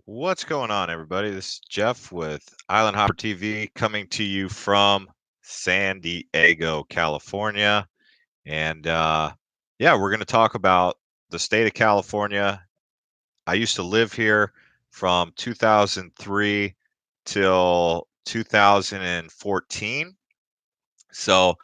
What's going on, everybody? This is Jeff with Island Hopper TV coming to you from San Diego, California. And yeah, we're going to talk about the state of California. I used to live here from 2003 till 2014. So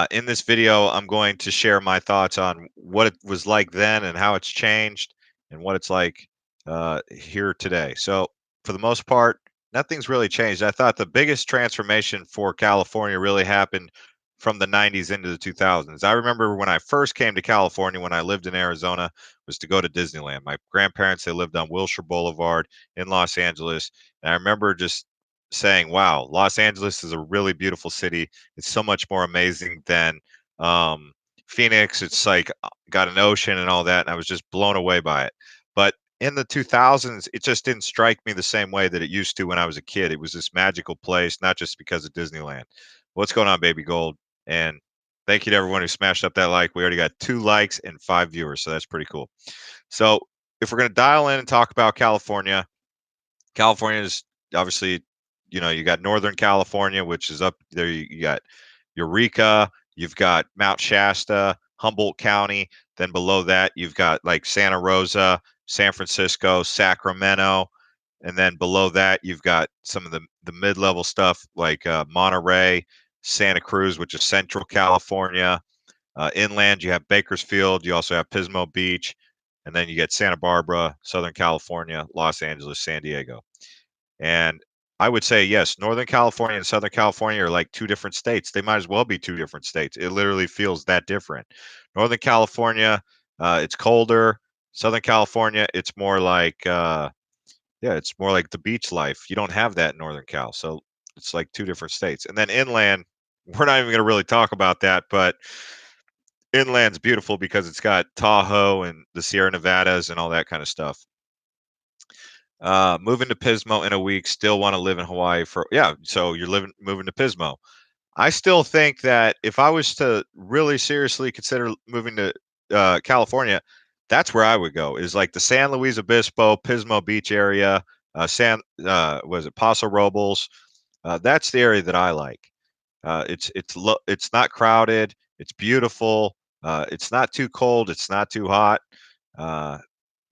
in this video, I'm going to share my thoughts on what it was like then and how it's changed and what it's like here today. So, for the most part, nothing's really changed. I thought the biggest transformation for California really happened from the 90s into the 2000s. I remember when I first came to California when I lived in Arizona was to go to Disneyland. My grandparents, they lived on Wilshire Boulevard in Los Angeles, and I remember just saying, "Wow, Los Angeles is a really beautiful city. It's so much more amazing than um, Phoenix. It's like got an ocean and all that, and I was just blown away by it. But in the 2000s, it just didn't strike me the same way that it used to when I was a kid. It was this magical place, not just because of Disneyland. What's going on, Baby Gold? And thank you to everyone who smashed up that like. We already got 2 likes and 5 viewers, so that's pretty cool. So if we're going to dial in and talk about California, California is obviously, you got Northern California, which is up there. You got Eureka, you've got Mount Shasta, Humboldt County. Then below that, you've got like Santa Rosa, San Francisco, Sacramento. And then below that, you've got some of the mid-level stuff like Monterey, Santa Cruz, which is Central California. Inland, you have Bakersfield. You also have Pismo Beach. And then you get Santa Barbara, Southern California, Los Angeles, San Diego. And I would say, yes, Northern California and Southern California are like two different states. They might as well be two different states. It literally feels that different. Northern California, it's colder. Southern California, it's more like, yeah, it's more like the beach life. You don't have that in Northern Cal. So it's like two different states. And then inland, we're not even going to really talk about that, but inland's beautiful because it's got Tahoe and the Sierra Nevadas and all that kind of stuff. Moving to Pismo in a week, still want to live in Hawaii for, yeah. So you're moving to Pismo. I still think that if I was to really seriously consider moving to California, that's where I would go. Is like the San Luis Obispo, Pismo Beach area, was it Paso Robles? That's the area that I like. It's not crowded. It's beautiful. It's not too cold. It's not too hot. Uh,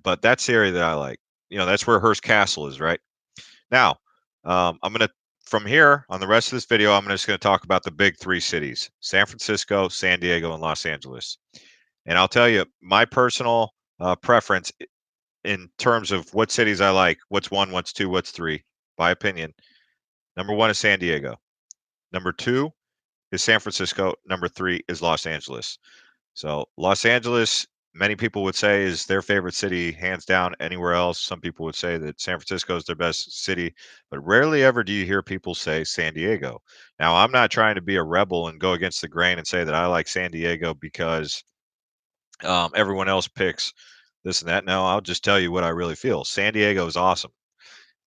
but that's the area that I like. That's where Hearst Castle is, right? Now, I'm gonna from here on the rest of this video, I'm just gonna talk about the big three cities: San Francisco, San Diego, and Los Angeles. And I'll tell you my personal preference in terms of what cities I like. What's one? What's two? What's three? By opinion, number one is San Diego. Number two is San Francisco. Number three is Los Angeles. So Los Angeles, many people would say is their favorite city, hands down. Anywhere else, some people would say that San Francisco is their best city, but rarely ever do you hear people say San Diego. Now, I'm not trying to be a rebel and go against the grain and say that I like San Diego because everyone else picks this and that. No, I'll just tell you what I really feel. San Diego is awesome.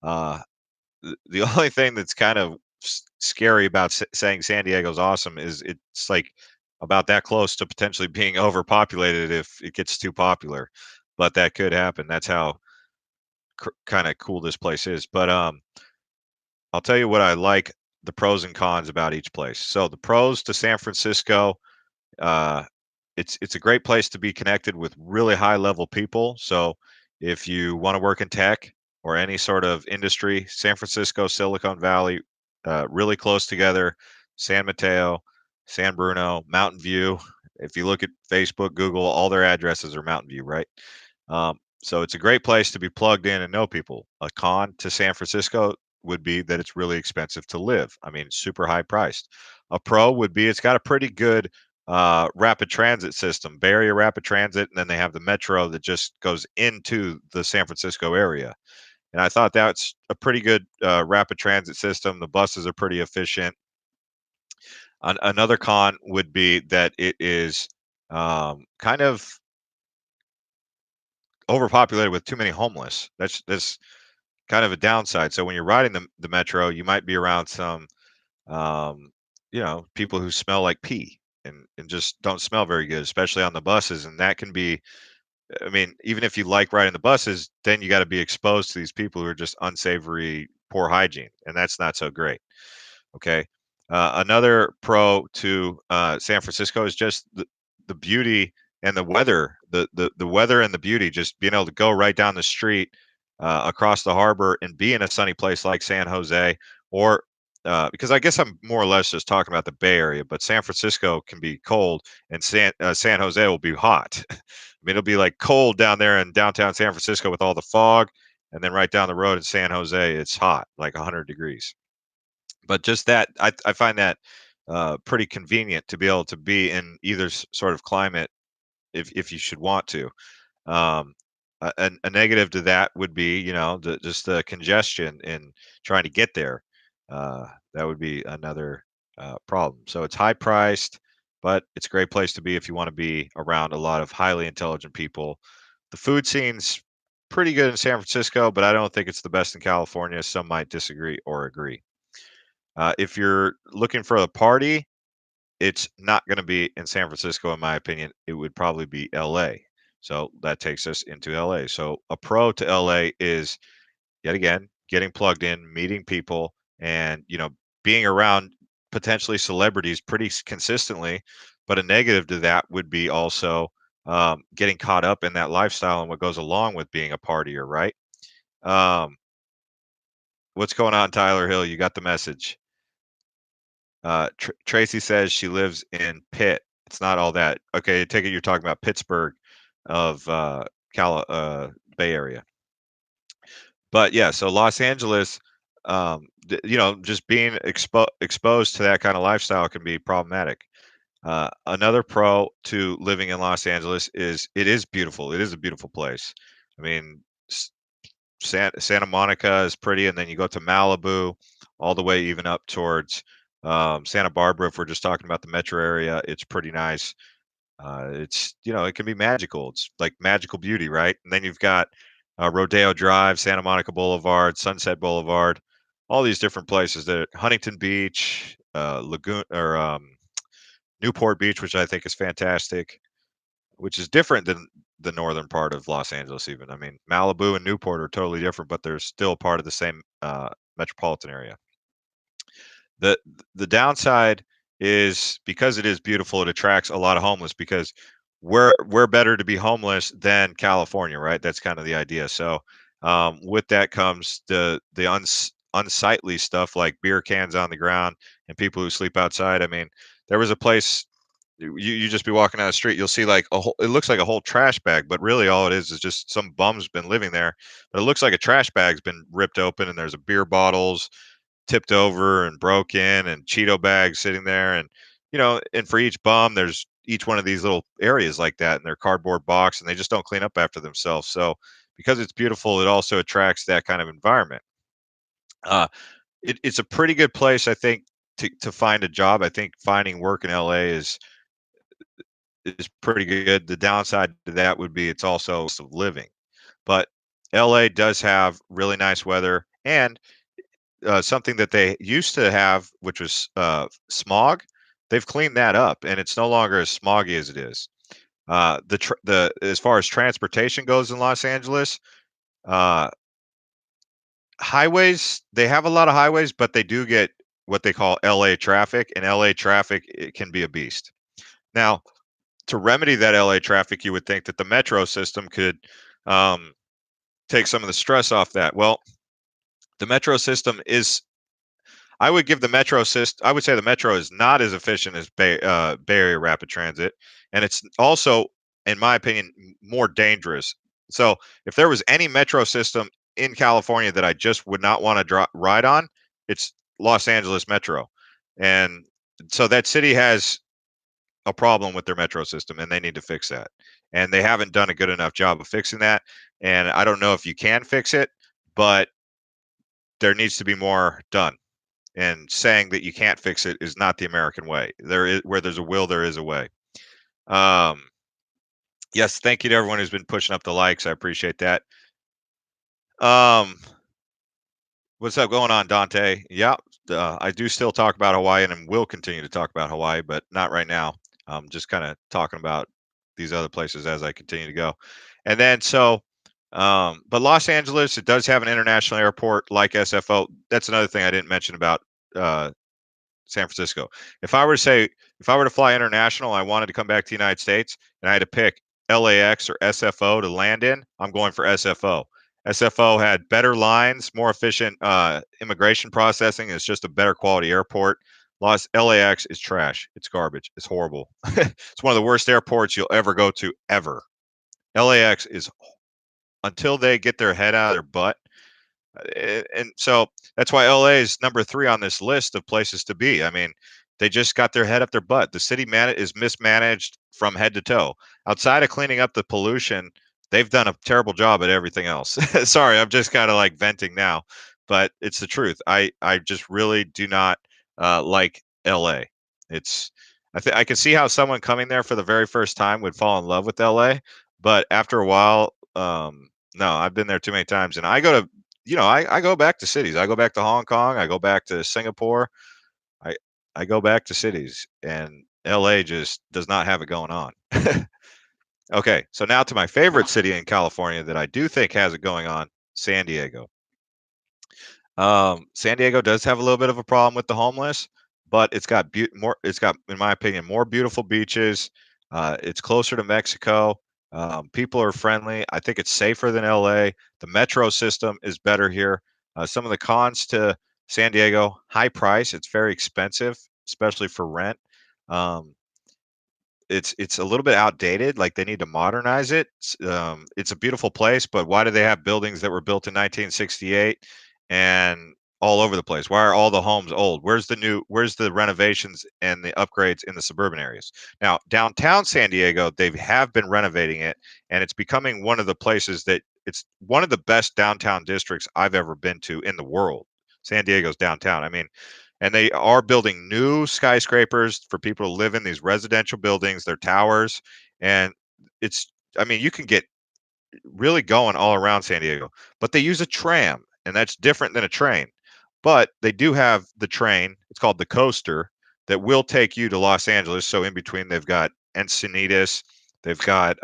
Uh, the only thing that's kind of scary about saying San Diego's awesome is it's like about that close to potentially being overpopulated if it gets too popular, but that could happen. That's how kind of cool this place is. But I'll tell you what I like, the pros and cons about each place. So the pros to San Francisco, uh, it's a great place to be connected with really high level people. So if you want to work in tech or any sort of industry, San Francisco, Silicon Valley, really close together. San Mateo, San Bruno, Mountain View. If you look at Facebook, Google, all their addresses are Mountain View, right? So it's a great place to be plugged in and know people. A con to San Francisco would be that it's really expensive to live. I mean, super high priced. A pro would be it's got a pretty good rapid transit system, Bay Area Rapid Transit, and then they have the metro that just goes into the San Francisco area. And I thought that's a pretty good rapid transit system. The buses are pretty efficient. Another con would be that it is kind of overpopulated with too many homeless. That's kind of a downside. So when you're riding the metro, you might be around some um, people who smell like pee and just don't smell very good, especially on the buses, and that can be I mean, even if you like riding the buses, then you got to be exposed to these people who are just unsavory, poor hygiene, and that's not so great. Okay. Another pro to San Francisco is just the beauty and the weather, the weather and the beauty, just being able to go right down the street across the harbor and be in a sunny place like San Jose, or because I guess I'm more or less just talking about the Bay Area, but San Francisco can be cold and San Jose will be hot. I mean, it'll be like cold down there in downtown San Francisco with all the fog, and then right down the road in San Jose, it's hot, like 100 degrees. But just that, I find that pretty convenient to be able to be in either sort of climate if you should want to. Um, a negative to that would be, just the congestion in trying to get there. That would be another problem. So it's high priced, but it's a great place to be if you want to be around a lot of highly intelligent people. The food scene's pretty good in San Francisco, but I don't think it's the best in California. Some might disagree or agree. If you're looking for a party, it's not going to be in San Francisco, in my opinion. It would probably be LA. So that takes us into LA. So a pro to LA is yet again getting plugged in, meeting people, and being around potentially celebrities pretty consistently. But a negative to that would be also getting caught up in that lifestyle and what goes along with being a partier, right? Um, what's going on, Tyler Hill? You got the message. Tracy says she lives in Pitt. It's not all that. Okay, I take it you're talking about Pittsburgh of Bay Area. But yeah, so Los Angeles, just being exposed to that kind of lifestyle can be problematic. Another pro to living in Los Angeles is it is beautiful. It is a beautiful place. I mean, Santa Monica is pretty, and then you go to Malibu, all the way even up towards Santa Barbara. If we're just talking about the metro area, it's pretty nice. It's it can be magical. It's like magical beauty, right? And then you've got Rodeo Drive, Santa Monica Boulevard, Sunset Boulevard, all these different places. That Huntington Beach, Lagoon, or Newport Beach, which I think is fantastic, which is different than the northern part of Los Angeles even. I mean, Malibu and Newport are totally different, but they're still part of the same metropolitan area. The the downside is because it is beautiful, it attracts a lot of homeless because we're better to be homeless than California, right? That's kind of the idea. So with that comes the unsightly stuff like beer cans on the ground and people who sleep outside. I mean, there was a place you just be walking down the street, you'll see like a whole, it looks like a whole trash bag, but really all it is just some bum's been living there. But it looks like a trash bag's been ripped open and there's a beer bottles tipped over and broken and Cheeto bags sitting there. And, and for each bum, there's each one of these little areas like that in their cardboard box and they just don't clean up after themselves. So because it's beautiful, it also attracts that kind of environment. Uh, it's a pretty good place, I think, to find a job. I think finding work in LA is pretty good. The downside to that would be it's also cost of living. But LA does have really nice weather and something that they used to have, which was smog. They've cleaned that up, and it's no longer as smoggy as it is. The as far as transportation goes in Los Angeles, uh, highways they have a lot of highways, but they do get what they call LA traffic, and LA traffic it can be a beast. Now, to remedy that LA traffic, you would think that the metro system could um, take some of the stress off that. Well, the metro system is I would give the metro system. I would say the metro is not as efficient as Bay Area Rapid Transit, and it's also, in my opinion, more dangerous. So, if there was any metro system in California that I just would not want to ride on, it's Los Angeles Metro, and so that city has a problem with their metro system, and they need to fix that. And they haven't done a good enough job of fixing that. And I don't know if you can fix it, but there needs to be more done, and saying that you can't fix it is not the American way. There is where there's a will, there is a way. Um, yes, thank you to everyone who's been pushing up the likes. I appreciate that. Um, what's up going on, Dante? Yeah, I do still talk about Hawaii and will continue to talk about Hawaii, but not right now. Just kind of talking about these other places as I continue to go. And then but Los Angeles, it does have an international airport like SFO. That's another thing I didn't mention about uh, San Francisco. If I were to say, if I were to fly international, I wanted to come back to the United States, and I had to pick LAX or SFO to land in, I'm going for SFO. SFO had better lines, more efficient immigration processing. It's just a better quality airport. LAX is trash. It's garbage. It's horrible. It's one of the worst airports you'll ever go to ever. LAX is, until they get their head out of their butt, and so that's why LA is number 3 on this list of places to be. I mean, they just got their head up their butt. The city is mismanaged from head to toe. Outside of cleaning up the pollution, they've done a terrible job at everything else. Sorry, I'm just kind of like venting now, but it's the truth. I just really do not like LA. It's I can see how someone coming there for the very first time would fall in love with LA, but after a while, no, I've been there too many times, and I go to I go back to cities. I go back to Hong Kong. I go back to Singapore. I I go back to cities, and LA just does not have it going on. Okay, so now to my favorite city in California that I do think has it going on, San Diego. San Diego does have a little bit of a problem with the homeless, but it's got more. It's got, in my opinion, more beautiful beaches. It's closer to Mexico. People are friendly. I think it's safer than LA. The metro system is better here. Some of the cons to San Diego: high price. It's very expensive, especially for rent. Um, it's a little bit outdated. Like, they need to modernize it. It's a beautiful place, but why do they have buildings that were built in 1968 and all over the place? Why are all the homes old? Where's the renovations and the upgrades in the suburban areas? Now, downtown San Diego, they have been renovating it, and it's becoming one of the places that it's one of the best downtown districts I've ever been to in the world. San Diego's downtown. I mean, and they are building new skyscrapers for people to live in, these residential buildings, their towers, and it's I mean, you can get really going all around San Diego, but they use a tram, and that's different than a train. But they do have the train. It's called the Coaster, that will take you to Los Angeles. So in between, they've got Encinitas, they've got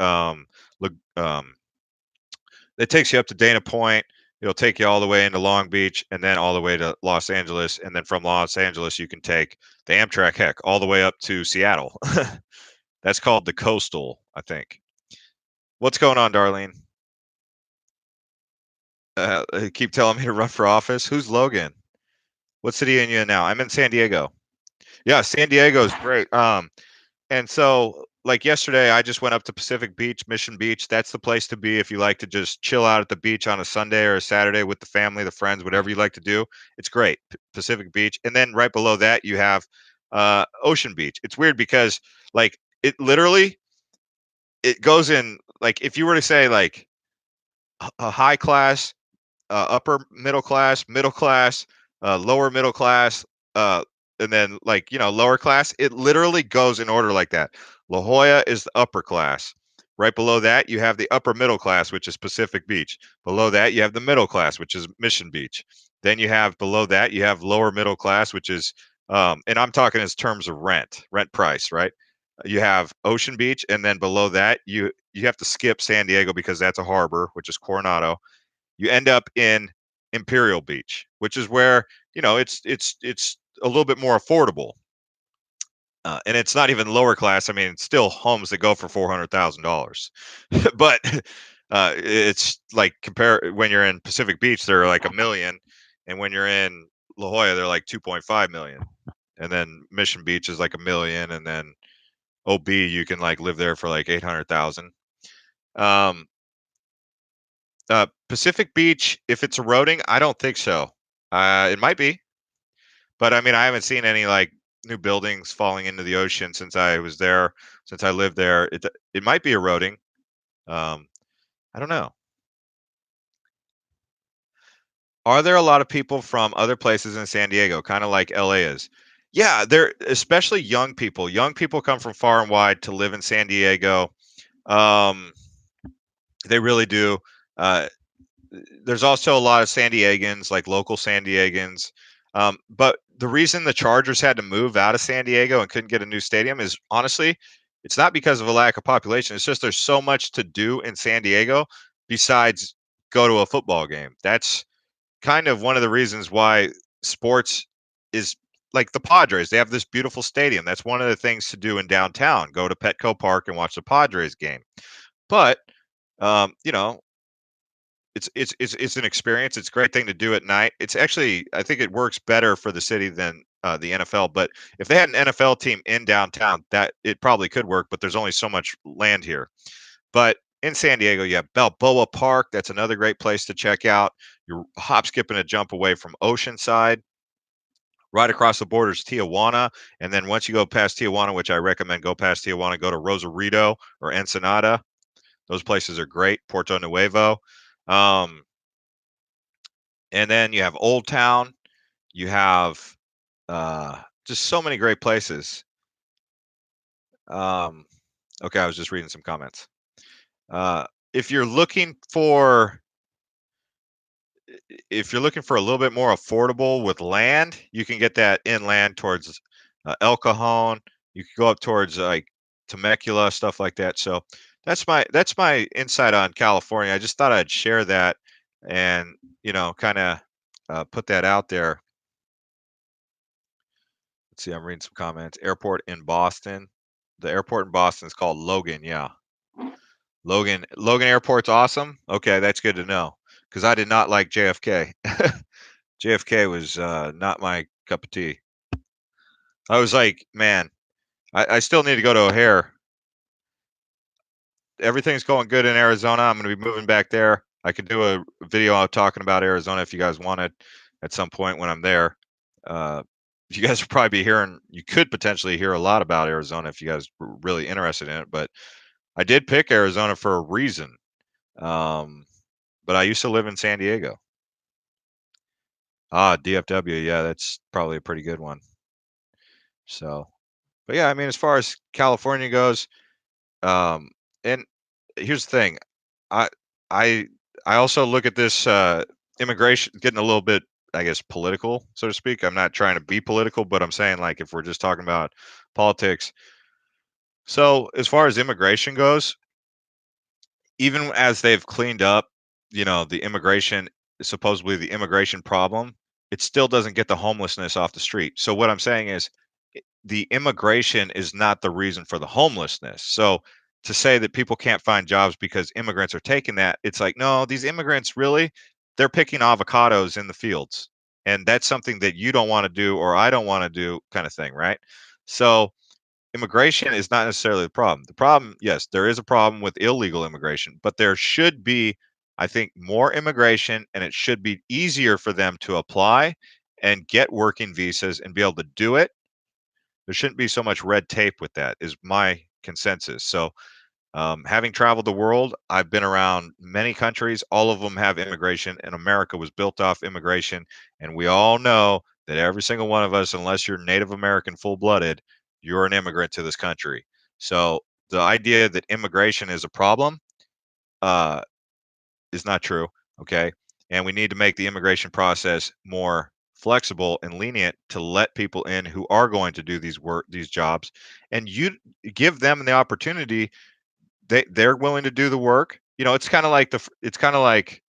it takes you up to Dana Point. It'll take you all the way into Long Beach and then all the way to Los Angeles. And then from Los Angeles, you can take the Amtrak, heck, all the way up to Seattle. That's called the Coastal, I think. What's going on, Darlene? Keep telling me to run for office. Who's Logan? What city are you in now? I'm in San Diego. Yeah, San Diego is great. And so, like yesterday, I just went up to Pacific Beach, Mission Beach. That's the place to be if you like to just chill out at the beach on a Sunday or a Saturday with the family, the friends, whatever you like to do. It's great, Pacific Beach. And then right below that, you have Ocean Beach. It's weird because, like, it literally it goes in, like, if you were to say like a high class, upper middle class, lower middle class, uh, and then, like, lower class. It literally goes in order like that. La Jolla is the upper class. Right below that, you have the upper middle class, which is Pacific Beach. Below that, you have the middle class, which is Mission Beach. Then you have below that, you have lower middle class, which is, and I'm talking in terms of rent price, right? You have Ocean Beach, and then below that, you have to skip San Diego because that's a harbor, which is Coronado. You end up in Imperial Beach, which is where it's a little bit more affordable, and it's not even lower class. I mean, it's still homes that go for $400,000, but it's like, compare when you're in Pacific Beach, they're like 1 million, and when you're in La Jolla, they're like 2.5 million, and then Mission Beach is like 1 million, and then OB, you can like live there for like 800,000. Um, Pacific Beach, if it's eroding, I don't think so. It might be, but I mean, I haven't seen any like new buildings falling into the ocean since I was there, since I lived there. It might be eroding. Um, I don't know. Are there a lot of people from other places in San Diego, kind of like LA is? Yeah, they're especially young people. Young people come from far and wide to live in San Diego. Um, they really do. Uh, there's also a lot of San Diegans, like local San Diegans. But the reason the Chargers had to move out of San Diego and couldn't get a new stadium is, honestly, It's not because of a lack of population. It's just there's so much to do in San Diego besides go to a football game. That's kind of one of the reasons why sports is like the Padres. They have this beautiful stadium. That's one of the things to do in downtown. Go to Petco Park and watch the Padres game. But you know, it's an experience. It's a great thing to do at night. It's actually I think it works better for the city than the NFL. But if they had an NFL team in downtown, that it probably could work. But there's only so much land here. But in San Diego, you have Balboa Park. That's another great place to check out. You're hop, skip, and a jump away from Oceanside. Right across the border is Tijuana. And then once you go past Tijuana, which I recommend go past Tijuana, go to Rosarito or Ensenada. Those places are great. Porto Nuevo. Um, and then you have Old Town. You have just so many great places. Um, okay, I was just reading some comments. If you're looking for if you're looking for a little bit more affordable with land, you can get that inland towards El Cajon. You can go up towards like Temecula, stuff like that. So that's my insight on California. I just thought I'd share that and kind of put that out there. Let's see, I'm reading some comments. Airport in Boston. The airport in Boston is called Logan. Yeah, Logan Airport's awesome. Okay, that's good to know because I did not like JFK. JFK was not my cup of tea. I was like, man, I still need to go to O'Hare. Everything's going good in Arizona. I'm going to be moving back there. I could do a video talking about Arizona if you guys wanted at some point when I'm there. Uh, you guys will probably be hearing, you could potentially hear a lot about Arizona if you guys were really interested in it. But I did pick Arizona for a reason. Um, but I used to live in San Diego. Ah, DFW. Yeah, that's probably a pretty good one. So, but yeah, I mean, as far as California goes, um, and here's the thing, I I I also look at this immigration getting a little bit, I guess, political, so to speak. I'm not trying to be political, but I'm saying like if we're just talking about politics. So as far as immigration goes, even as they've cleaned up, the immigration, supposedly the immigration problem, it still doesn't get the homelessness off the street. So what I'm saying is the immigration is not the reason for the homelessness. So to say that people can't find jobs because immigrants are taking that, it's like, no, these immigrants really, they're picking avocados in the fields. And that's something that you don't want to do or I don't want to do kind of thing, right? So immigration is not necessarily the problem. The problem, yes, there is a problem with illegal immigration, but there should be, I think, more immigration and it should be easier for them to apply and get working visas and be able to do it. There shouldn't be so much red tape with that, is my consensus. So, having traveled the world, I've been around many countries. All of them have immigration, and America was built off immigration. And we all know that every single one of us, unless you're Native American full blooded, you're an immigrant to this country. So, the idea that immigration is a problem uh, is not true. Okay. And we need to make the immigration process more flexible and lenient to let people in who are going to do these jobs and you give them the opportunity. They're willing to do the work. It's kind of like it's kind of like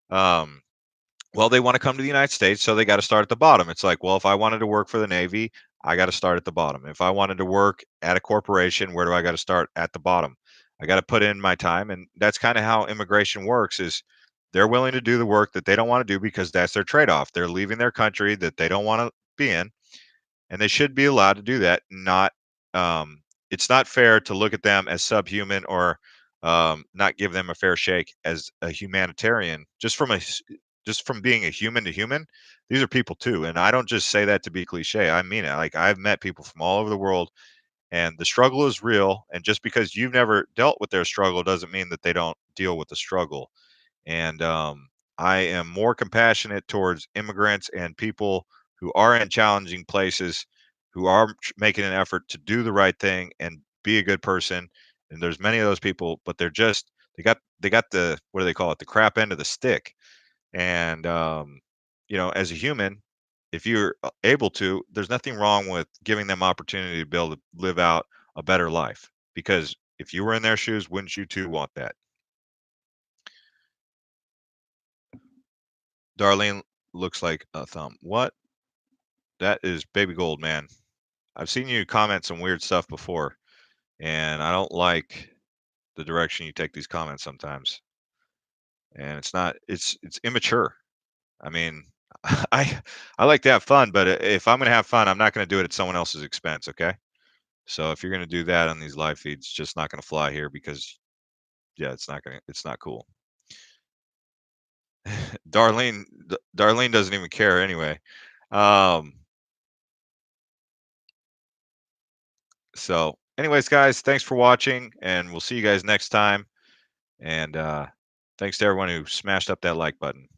um well, they want to come to the United States, so they got to start at the bottom. It's like, well, if I wanted to work for the Navy, I got to start at the bottom. If I wanted to work at a corporation, where do I got to start? At the bottom. I got to put in my time, and that's kind of how immigration works. Is they're willing to do the work that they don't want to do because that's their trade-off. They're leaving their country that they don't want to be in, and they should be allowed to do that. Not, it's not fair to look at them as subhuman or not give them a fair shake as a humanitarian. Just from being a human to human, these are people too, and I don't just say that to be cliche. I mean it. Like I've met people from all over the world, and the struggle is real. And just because you've never dealt with their struggle doesn't mean that they don't deal with the struggle. And I am more compassionate towards immigrants and people who are in challenging places, who are making an effort to do the right thing and be a good person. And there's many of those people, but they got the, what do they call it, the crap end of the stick. And as a human, if you're able to, there's nothing wrong with giving them opportunity to be able to live out a better life because if you were in their shoes, wouldn't you too want that? Darlene looks like a thumb. What? That is baby gold, man. I've seen you comment some weird stuff before, and I don't like the direction you take these comments sometimes. And it's immature. I mean, I I like to have fun, but if I'm gonna have fun, I'm not gonna do it at someone else's expense. Okay. So if you're gonna do that on these live feeds, it's just not gonna fly here because yeah, it's not cool. Darlene doesn't even care anyway. Um, so anyways, guys, thanks for watching, and we'll see you guys next time. And thanks to everyone who smashed up that like button.